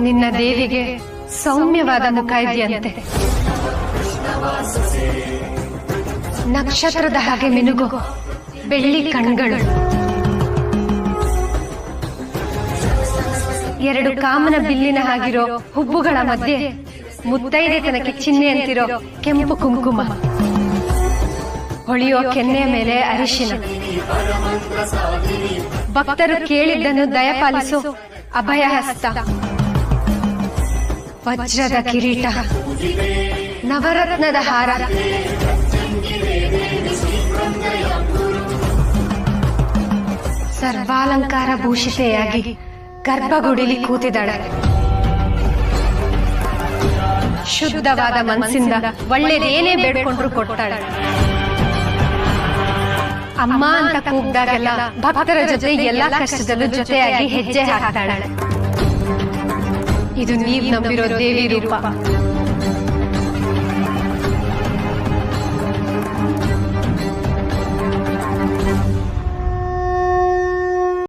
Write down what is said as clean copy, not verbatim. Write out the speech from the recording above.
ನಿನ್ನ ದೇವಿಗೆ ಸೌಮ್ಯವಾದ ಮುಖ ಇದೆಯಂತೆ. ನಕ್ಷತ್ರದ ಹಾಗೆ ಮಿನುಗು ಬೆಳ್ಳಿ ಕಣ್ಗಳು, ಎರಡು ಕಾಮನ ಬಿಲ್ಲಿನ ಹಾಗಿರೋ ಹುಬ್ಬುಗಳ ಮಧ್ಯೆ ಮುತ್ತೈದೆ ತನಕ್ಕೆ ಚಿಹ್ನೆ ಅಂತಿರೋ ಕೆಂಪು ಕುಂಕುಮ, ಹೊಳೆಯೋ ಕೆನ್ನೆಯ ಮೇಲೆ ಅರಿಶಿನ, ಭಕ್ತರು ಕೇಳಿದ್ದನ್ನು ದಯಪಾಲಿಸೋ ಅಭಯಹಸ್ತ, ವಜ್ರದ ಕಿರೀಟ, ನವರತ್ನದ ಹಾರ, ಸರ್ವಾಲಂಕಾರ ಭೂಷಿತೆಯಾಗಿ ಗರ್ಭಗುಡಿಲಿ ಕೂತಿದ್ದಾಳೆ. ಶುದ್ಧವಾದ ಮನಸ್ಸಿಂದ ಒಳ್ಳೆದೇನೇ ಬೇಡ್ಕೊಂಡ್ರು ಕೊಡ್ತಾಳೆ. ಅಮ್ಮ ಅಂತ ಕೂಗ್ದಾಗೆಲ್ಲ ಭಕ್ತರ ಜೊತೆ ಎಲ್ಲಾ ಕಷ್ಟದಲ್ಲೂ ಜೊತೆಯಾಗಿ ಹೆಜ್ಜೆ ಹಾಕ್ತಾಳೆ. ಇದು ನೀವ್ ನಂಬಿರೋ ದೇವಿ ರೂಪ.